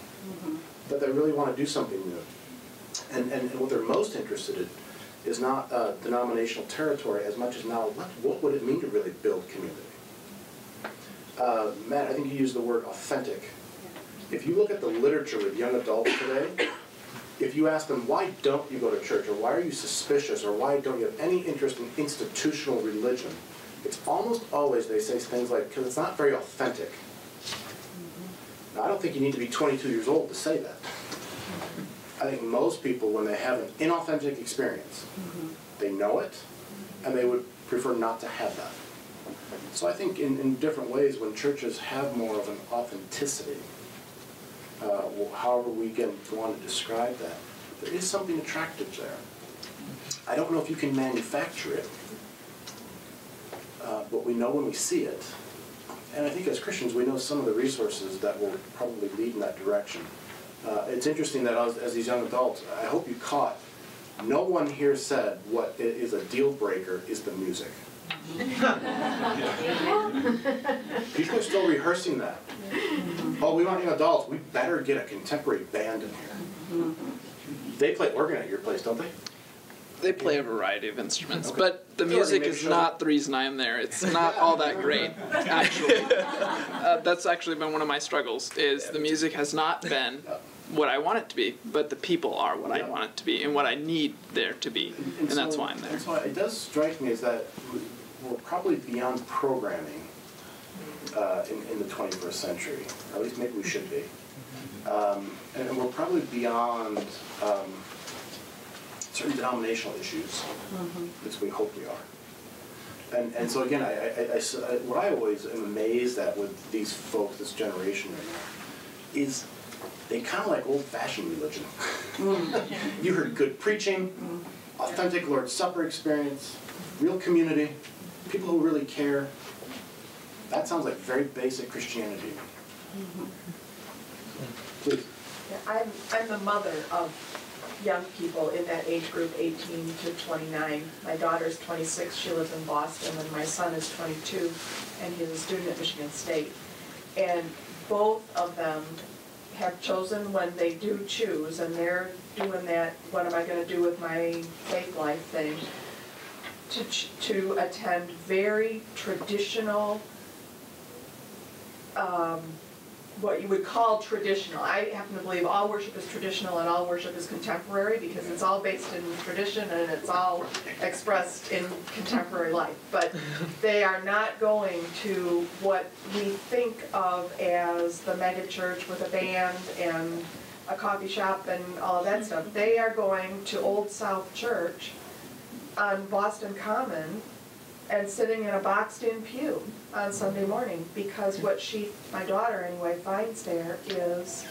that they really want to do something new. And what they're most interested in is not denominational territory as much as now what would it mean to really build community. Matt, I think you used the word authentic. If you look at the literature with young adults today, if you ask them, why don't you go to church, or why are you suspicious, or why don't you have any interest in institutional religion, it's almost always they say things like, because it's not very authentic. Now, I don't think you need to be 22 years old to say that. I think most people, when they have an inauthentic experience, they know it, and they would prefer not to have that. So I think in different ways, when churches have more of an authenticity, however we want to describe that, there is something attractive there. I don't know if you can manufacture it, but we know when we see it. And I think as Christians, we know some of the resources that will probably lead in that direction. It's interesting that as these young adults, I hope you caught, no one here said what is a deal breaker is the music. People are still rehearsing that. Oh, we want young adults, we better get a contemporary band in here. They play organ at your place, don't they? They play a variety of instruments, but the music is not the reason I am there. It's not all that great, actually. That's actually been one of my struggles, is the music has not been what I want it to be, but the people are what I want it to be and what I need there to be, and that's why I'm there. And so it does strike me as that we're probably beyond programming in the 21st century, or at least maybe we should be. And we're probably beyond certain denominational issues, which we hope we are. And so again, what I always am amazed at with these folks, this generation right now, is they kind of like old-fashioned religion. You heard good preaching, authentic Lord's Supper experience, real community, people who really care. That sounds like very basic Christianity. Please. Yeah, I'm the mother of young people in that age group, 18 to 29. My daughter's 26, she lives in Boston, and my son is 22, and he's a student at Michigan State. And both of them have chosen when they do choose, and they're doing that, what am I going to do with my faith life thing. to attend very traditional, what you would call traditional. I happen to believe all worship is traditional and all worship is contemporary, because it's all based in tradition and it's all expressed in contemporary life. But they are not going to what we think of as the mega church with a band and a coffee shop and all of that stuff. They are going to Old South Church on Boston Common and sitting in a boxed-in pew on Sunday morning, because what my daughter anyway, finds there is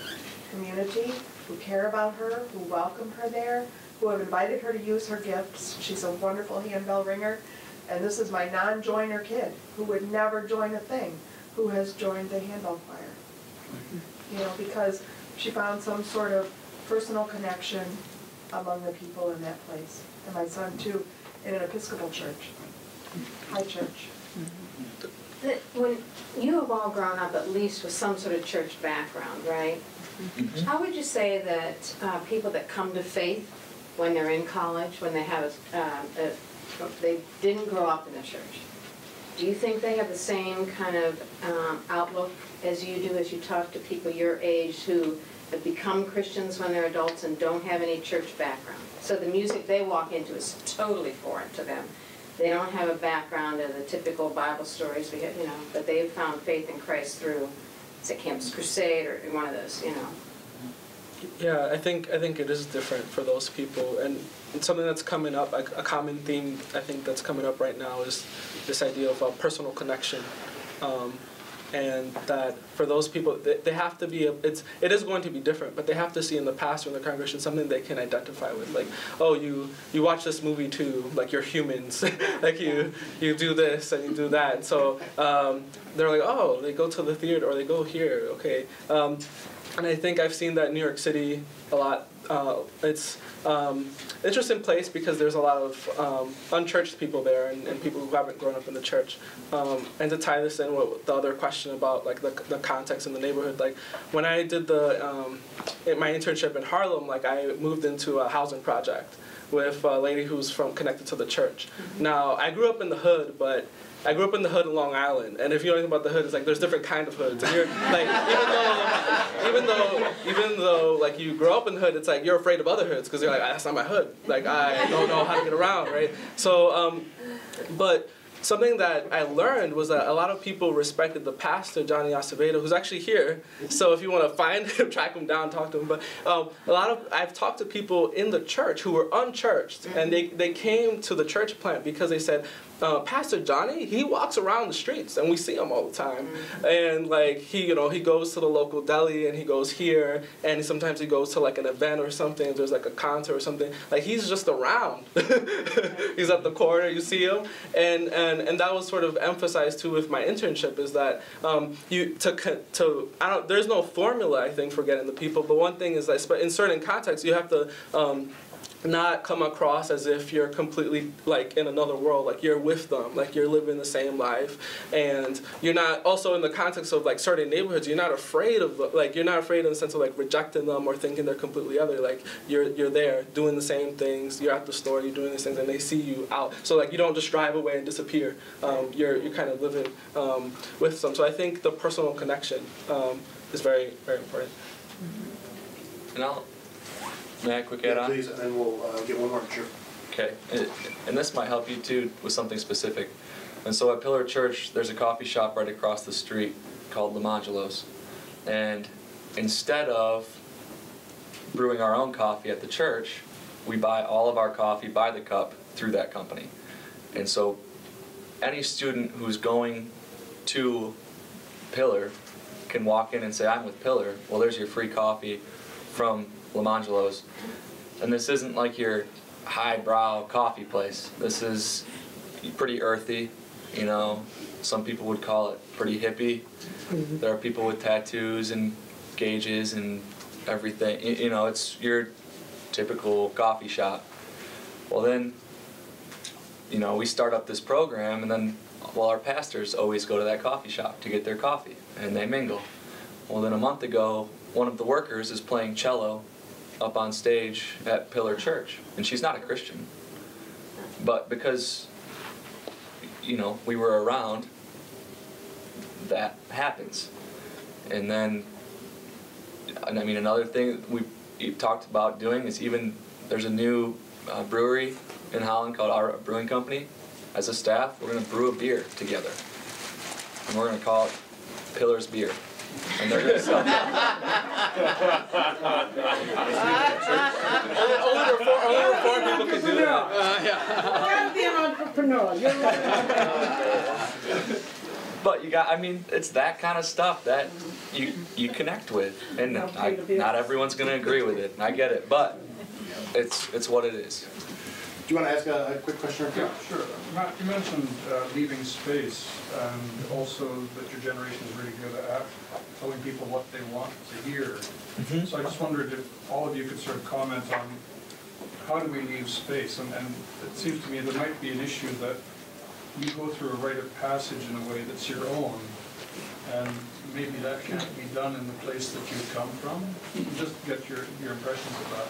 community who care about her, who welcome her there, who have invited her to use her gifts. She's a wonderful handbell ringer, and this is my non-joiner kid who would never join a thing, who has joined the handbell choir. You know, because she found some sort of personal connection among the people in that place. And my son too, in an Episcopal church. High church. When you have all grown up at least with some sort of church background, right? How would you say that people that come to faith when they're in college, when they have they didn't grow up in the church, do you think they have the same kind of outlook as you do as you talk to people your age who have become Christians when they're adults and don't have any church background? So the music they walk into is totally foreign to them. They don't have a background of the typical Bible stories we have, you know, but they've found faith in Christ through, say, Campus Crusade or one of those, you know. Yeah, I think it is different for those people, and something that's coming up, a common theme I think that's coming up right now is this idea of a personal connection, and that for those people they have to be it is going to be different, but they have to see in the pastor in the congregation something they can identify with, like, oh, you watch this movie too, like you're humans, like you do this and you do that, and so they're like, oh, they go to the theater or they go here, okay. And I think I've seen that in New York City a lot. It's interesting place because there's a lot of unchurched people there and people who haven't grown up in the church. And to tie this in with the other question about like the context in the neighborhood, like when I did my internship in Harlem, like I moved into a housing project with a lady who's connected to the church. Mm-hmm. Now I grew up in the hood, but I grew up in the hood in Long Island, and if you know anything about the hood, it's like there's different kind of hoods. And you're like, even though like you grow up in the hood, it's like you're afraid of other hoods because you're like, that's not my hood. Like I don't know how to get around, right? So, but something that I learned was that a lot of people respected the pastor, Johnny Acevedo, who's actually here. So if you want to find him, track him down, talk to him. But I've talked to people in the church who were unchurched, and they came to the church plant because they said, Pastor Johnny, he walks around the streets and we see him all the time. And like he goes to the local deli and he goes here, and sometimes he goes to like an event or something, if there's like a concert or something. Like he's just around. He's at the corner, you see him. And that was sort of emphasized too with my internship, is that there's no formula, I think, for getting the people, but one thing is that in certain contexts you have to not come across as if you're completely like in another world, like you're with them, like you're living the same life, and you're not also in the context of like certain neighborhoods, you're not afraid in the sense of like rejecting them or thinking they're completely other. Like you're there doing the same things, you're at the store, you're doing these things, and they see you out, so like you don't just drive away and disappear. You're kind of living with them. So I think the personal connection is very, very important. And may I quick add on? Please, and then we'll get one more. Sure. Okay, and this might help you too with something specific. And so at Pillar Church, there's a coffee shop right across the street called Lamangelo's. And instead of brewing our own coffee at the church, we buy all of our coffee by the cup through that company. And so any student who's going to Pillar can walk in and say, I'm with Pillar. Well, there's your free coffee from Lamangelo's. And this isn't like your highbrow coffee place. This is pretty earthy, you know. Some people would call it pretty hippie. Mm-hmm. There are people with tattoos and gauges and everything. You know, it's your typical coffee shop. Well then, you know, we start up this program, and then, well, our pastors always go to that coffee shop to get their coffee, and they mingle. Well, then a month ago, one of the workers is playing cello up on stage at Pillar Church, and she's not a Christian. But because we were around, that happens. And then, and I mean, another thing we've talked about doing is there's a new brewery in Holland called our brewing company. As a staff, we're going to brew a beer together. And we're going to call it Pillar's Beer. And they're going to sell it. Only reform people can do that. You gotta be an entrepreneur. You're right. But it's that kind of stuff that you connect with. And not everyone's going to agree with it. I get it. But it's what it is. Do you want to ask a quick question? Or yeah, sure. Matt, you mentioned leaving space, and also that your generation is really good at telling people what they want to hear. Mm-hmm. So I just wondered if all of you could sort of comment on how do we leave space? And it seems to me there might be an issue that you go through a rite of passage in a way that's your own, and maybe that can't be done in the place that you come from. Just get your impressions of that.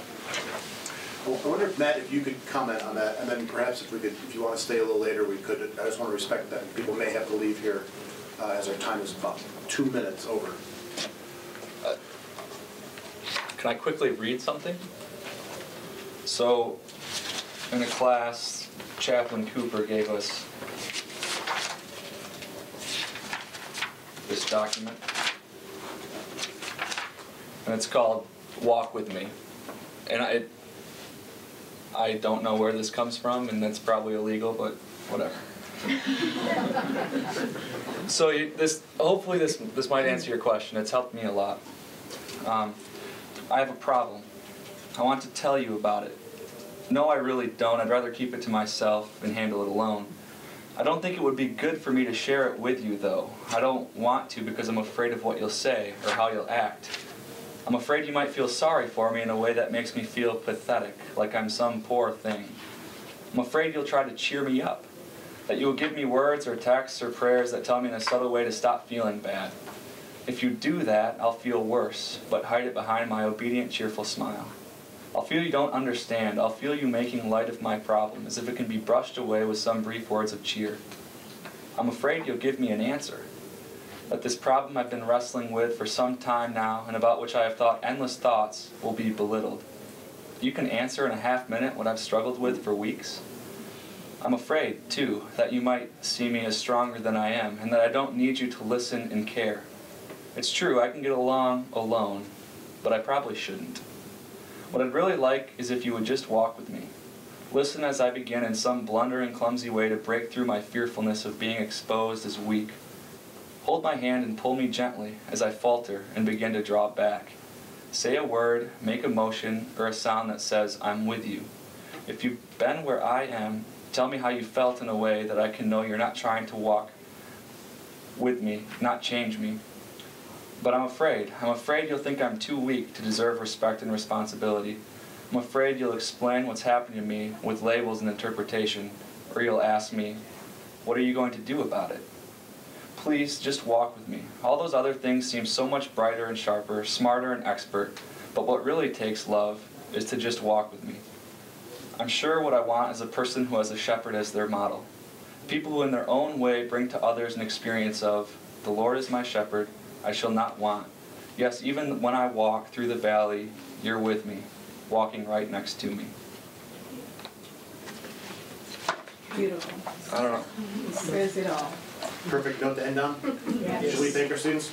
Well, I wonder if, Matt, if you could comment on that, and then perhaps if you want to stay a little later, we could. I just want to respect that people may have to leave here as our time is about 2 minutes over. Can I quickly read something? So, in a class, Chaplain Cooper gave us this document, and it's called Walk With Me. And I don't know where this comes from, and that's probably illegal, but whatever. So hopefully this might answer your question. It's helped me a lot. I have a problem. I want to tell you about it. No, I really don't. I'd rather keep it to myself and handle it alone. I don't think it would be good for me to share it with you, though. I don't want to because I'm afraid of what you'll say or how you'll act. I'm afraid you might feel sorry for me in a way that makes me feel pathetic, like I'm some poor thing. I'm afraid you'll try to cheer me up, that you will give me words or texts or prayers that tell me in a subtle way to stop feeling bad. If you do that, I'll feel worse, but hide it behind my obedient, cheerful smile. I'll feel you don't understand. I'll feel you making light of my problem, as if it can be brushed away with some brief words of cheer. I'm afraid you'll give me an answer, that this problem I've been wrestling with for some time now, and about which I have thought endless thoughts, will be belittled. You can answer in a half-minute what I've struggled with for weeks. I'm afraid, too, that you might see me as stronger than I am, and that I don't need you to listen and care. It's true, I can get along alone, but I probably shouldn't. What I'd really like is if you would just walk with me. Listen as I begin in some blundering, clumsy way to break through my fearfulness of being exposed as weak. Hold my hand and pull me gently as I falter and begin to draw back. Say a word, make a motion, or a sound that says, I'm with you. If you've been where I am, tell me how you felt in a way that I can know you're not trying to walk with me, not change me. But I'm afraid you'll think I'm too weak to deserve respect and responsibility. I'm afraid you'll explain what's happening to me with labels and interpretation, or you'll ask me, what are you going to do about it? Please, just walk with me. All those other things seem so much brighter and sharper, smarter and expert, but what really takes love is to just walk with me. I'm sure what I want is a person who has a shepherd as their model. People who in their own way bring to others an experience of, the Lord is my shepherd, I shall not want. Yes, even when I walk through the valley, you're with me, walking right next to me. Beautiful. I don't know. It says it all. Perfect note to end on. Yes. Should we thank our students?